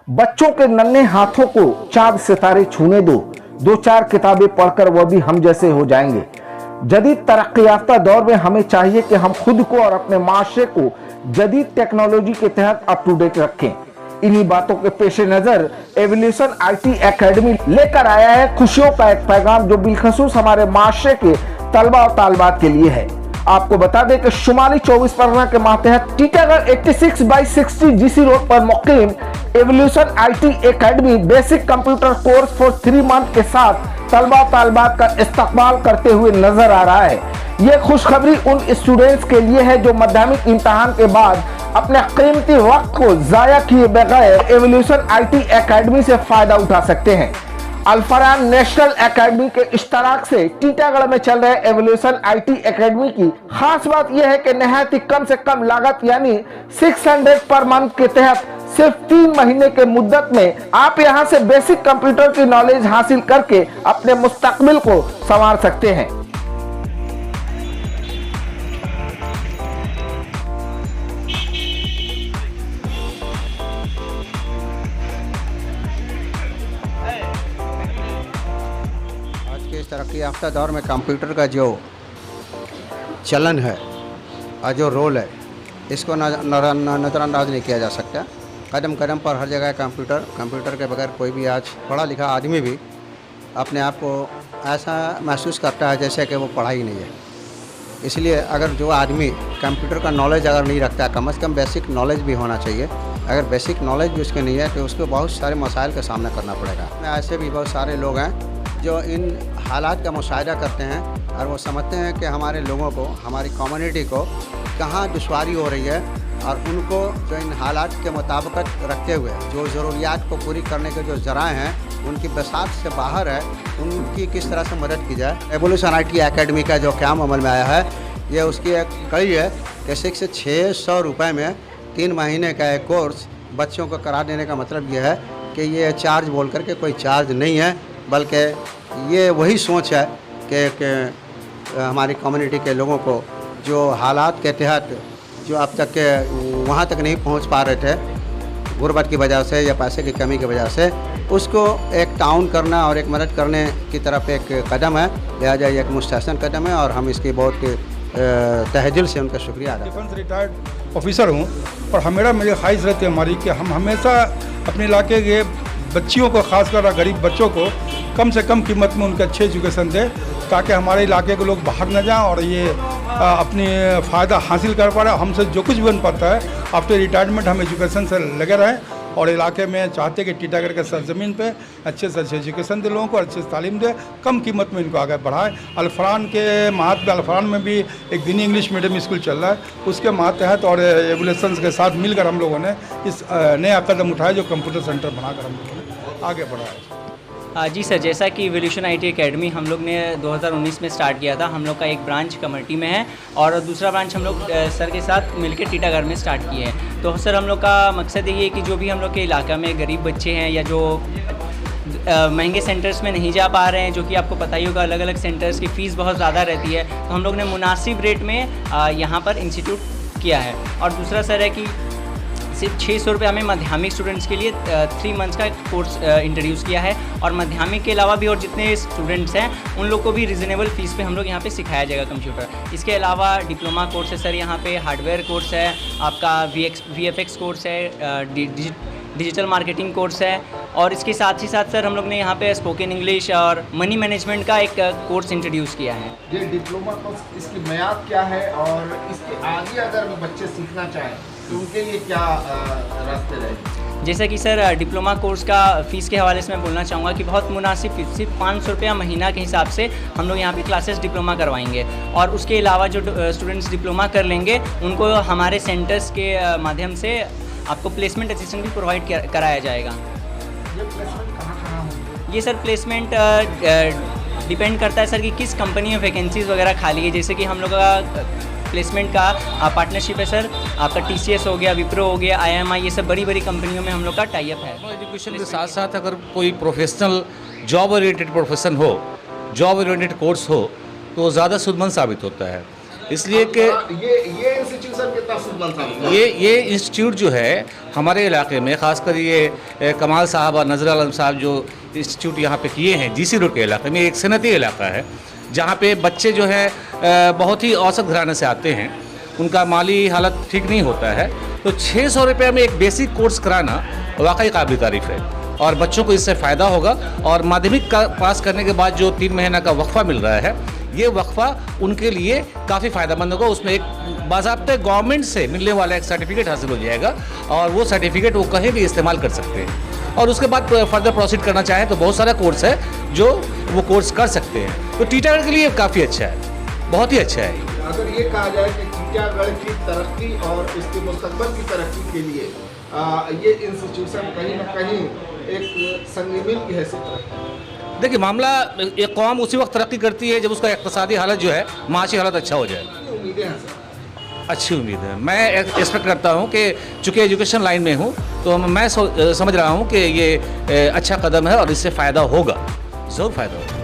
बच्चों के नन्हे हाथों को चांद सितारे छूने दो, दो चार किताबें पढ़कर वह भी हम जैसे हो जाएंगे। जदीद तरक्की याफ्ता दौर में हमें चाहिए कि हम खुद को और अपने माशरे को जदीद टेक्नोलॉजी के तहत अप टू डेट रखें। इन्हीं बातों के पेश नजर एवोल्यूशन आईटी एकेडमी लेकर आया है खुशियों का एक पैगाम, जो बिलखसूस हमारे माशरे के तलबा और तालिबात के लिए है। आपको बता दें कि शुमाली 24 परगना के मातहत टीटागढ़ 86/60 जीसी रोड पर Muqeem evolution IT academy basic computer course for 3 month के साथ तलबा तालिबात का इस्तकबाल करते हुए नजर आ रहा है। ये खुशखबरी उन स्टूडेंट्स के लिए है जो माध्यमिक इम्तहान के बाद अपने कीमती वक्त को जाया किए बगैर एवोल्यूशन आईटी एकेडमी से फायदा उठा सकते हैं। अल-फरहान नेशनल एकेडमी के इश्तराक से टीटागढ़ में चल रहे एवोल्यूशन आईटी एकेडमी की खास बात यह है कि नहायत ही कम से कम लागत यानी 600 पर मंथ के तहत सिर्फ 3 महीने के मुद्दत में आप यहां से बेसिक कंप्यूटर की नॉलेज हासिल करके अपने मुस्तकबिल को संवार सकते हैं। इस तरक्की याफ्ता दौर में कंप्यूटर का जो चलन है और जो रोल है, इसको नज़रअंदाज नहीं किया जा सकता। कदम कदम पर हर जगह कंप्यूटर के बगैर कोई भी आज पढ़ा लिखा आदमी भी अपने आप को ऐसा महसूस करता है जैसे कि वो पढ़ा ही नहीं है। इसलिए अगर जो आदमी कंप्यूटर का नॉलेज अगर नहीं रखता, कम से कम बेसिक नॉलेज भी होना चाहिए। अगर बेसिक नॉलेज भी उसके नहीं है तो उसको बहुत सारे मसाइल का सामना करना पड़ेगा। ऐसे भी बहुत सारे लोग हैं जो इन हालात का मुशाहिदा करते हैं और वो समझते हैं कि हमारे लोगों को, हमारी कम्युनिटी को कहाँ दुश्वारी हो रही है, और उनको जो इन हालात के मुताबिक रखते हुए जो ज़रूरियात को पूरी करने के जो ज़राए हैं उनकी बसात से बाहर है, उनकी किस तरह से मदद की जाए। एवोल्यूशन आईटी एकेडमी का जो क़याम अमल में आया है, ये उसकी एक कड़ी है कि 600 रुपये में 3 महीने का एक कोर्स बच्चों को करा देने का मतलब ये है कि ये चार्ज बोल करके कोई चार्ज नहीं है, बल्कि ये वही सोच है कि हमारी कम्युनिटी के लोगों को जो हालात के तहत जो अब तक के वहाँ तक नहीं पहुँच पा रहे थे गुर्बत की वजह से या पैसे की कमी की वजह से, उसको एक ताउन करना और एक मदद करने की तरफ एक कदम है। लिहाजा ये एक मुस्तहसन कदम है और हम इसकी बहुत तहेदिल से उनका शुक्रिया अदा करते हैं। डिफेंस रिटायर्ड ऑफिसर हूँ और मेरी ख्वाहिश रहती है हमारी कि हम हमेशा अपने इलाके के बच्चियों को, खासकर गरीब बच्चों को कम से कम कीमत में उनके अच्छे एजुकेशन दें, ताकि हमारे इलाके के लोग बाहर न जाएं और ये अपनी फ़ायदा हासिल कर पा रहे। हमसे जो कुछ भी बन पाता है आफ्टर रिटायरमेंट हम एजुकेशन से लगे रहें और इलाके में चाहते कि टीटागढ़ के सरजमीन पे अच्छे से अच्छे एजुकेशन दे, लोगों को अच्छे से तालीम दे, कम कीमत में इनको आगे बढ़ाएं। अल-फरहान के माहत में, अल-फरहान में भी एक दीनी इंग्लिश मीडियम स्कूल चल रहा है, उसके मातहत और एवोल्यूशन के साथ मिलकर हम लोगों ने इस नया कदम उठाया जो कंप्यूटर सेंटर बनाकर हम लोगों ने आगे बढ़ाया। जी सर, जैसा कि एवोल्यूशन आईटी एकेडमी हम लोग ने 2019 में स्टार्ट किया था, हम लोग का एक ब्रांच कमेटी में है और दूसरा ब्रांच हम लोग सर के साथ मिलकर टीटागढ़ में स्टार्ट किए हैं। तो सर हम लोग का मकसद यही है कि जो भी हम लोग के इलाका में गरीब बच्चे हैं या जो महंगे सेंटर्स में नहीं जा पा रहे हैं, जो कि आपको पता ही होगा अलग अलग सेंटर्स की फ़ीस बहुत ज़्यादा रहती है, तो हम लोग ने मुनासिब रेट में यहाँ पर इंस्टीट्यूट किया है। और दूसरा सर है कि सिर्फ 600 रुपये हमें माध्यमिक स्टूडेंट्स के लिए 3 मंथ्स का कोर्स इंट्रोड्यूस किया है और माध्यमिक के अलावा भी और जितने स्टूडेंट्स हैं उन लोग को भी रिजनेबल फ़ीस पे हम लोग यहाँ पे सिखाया जाएगा कंप्यूटर। इसके अलावा डिप्लोमा कोर्स है सर, यहाँ पे हार्डवेयर कोर्स है, आपका VFX कोर्स है, डिजिटल मार्केटिंग कोर्स है और इसके साथ ही साथ सर हम लोग ने यहाँ पे स्पोकन इंग्लिश और मनी मैनेजमेंट का एक कोर्स इंट्रोड्यूस किया है। ये डिप्लोमा कोर्स, इसकी मियाद क्या है और इसके आगे अगर बच्चे सीखना चाहें तो उनके लिए क्या रास्ते रहेंगे? जैसा कि सर डिप्लोमा कोर्स का फ़ीस के हवाले से मैं बोलना चाहूँगा कि बहुत मुनासिब फ़ीस, सिर्फ 500 रुपया महीना के हिसाब से हम लोग यहाँ पे क्लासेस डिप्लोमा करवाएंगे और उसके अलावा जो स्टूडेंट्स डिप्लोमा कर लेंगे उनको हमारे सेंटर्स के माध्यम से आपको प्लेसमेंट असिस्टेंट भी प्रोवाइड कराया जाएगा। ये प्लेसमेंट कहाँ होंगे? ये सर प्लेसमेंट डिपेंड करता है सर कि किस कंपनी में वैकेंसीज़ वगैरह खाली है। जैसे कि हम लोग का प्लेसमेंट का पार्टनरशिप है सर, आपका TCS हो गया, विप्रो हो गया, IMI, ये सब बड़ी बड़ी कंपनियों में हम लोग का टाई अप है। एजुकेशन के साथ साथ अगर कोई प्रोफेशनल जॉब ओरिएंटेड प्रोफेशन हो, जॉब ओरिएंटेड कोर्स हो तो ज़्यादा सुदमंद साबित होता है। इसलिए कि ये इंस्टीट्यूशन कितना सूदमंद साबित हुआ? ये इंस्टीट्यूट जो है हमारे इलाके में ख़ासकर ये कमाल साहब और नज़र आलम साहब जो इंस्टीट्यूट यहाँ पे किए हैं जीसी रोड के इलाके में, एक सनती इलाका है जहाँ पे बच्चे जो है बहुत ही औसत घराने से आते हैं, उनका माली हालत ठीक नहीं होता है, तो 600 रुपये में एक बेसिक कोर्स कराना वाकई काबिल तारीफ़ है और बच्चों को इससे फ़ायदा होगा। और माध्यमिक का पास करने के बाद जो 3 महीना का वक्फा मिल रहा है, ये वक्फा उनके लिए काफ़ी फ़ायदेमंद होगा। उसमें एक बाज़ाब्ते गवर्नमेंट से मिलने वाला एक सर्टिफिकेट हासिल हो जाएगा और वो सर्टिफिकेट वो कहीं भी इस्तेमाल कर सकते हैं और उसके बाद फर्दर प्रोसीड करना चाहें तो बहुत सारा कोर्स है जो वो कोर्स कर सकते हैं। तो टीटागढ़ के लिए काफ़ी अच्छा है, बहुत ही अच्छा है। अगर ये कहा जाए कि टीटागढ़ की तरक्की और इसके मुस्तकबिल की तरक्की के लिए ये इंस्टीट्यूशन कहीं ना कहीं एक संगीन की हैसियत रखता। देखिए मामला, एक कौम उसी वक्त तरक्की करती है जब उसका इक़्तिसादी हालत जो है, माशी हालत अच्छा हो जाए। उम्मीदें हैं सर? अच्छी उम्मीद है। मैं एक्सपेक्ट करता हूँ कि चूँकि एजुकेशन लाइन में हूँ तो मैं समझ रहा हूँ कि ये अच्छा कदम है और इससे फ़ायदा होगा, ज़रूर फ़ायदा होगा।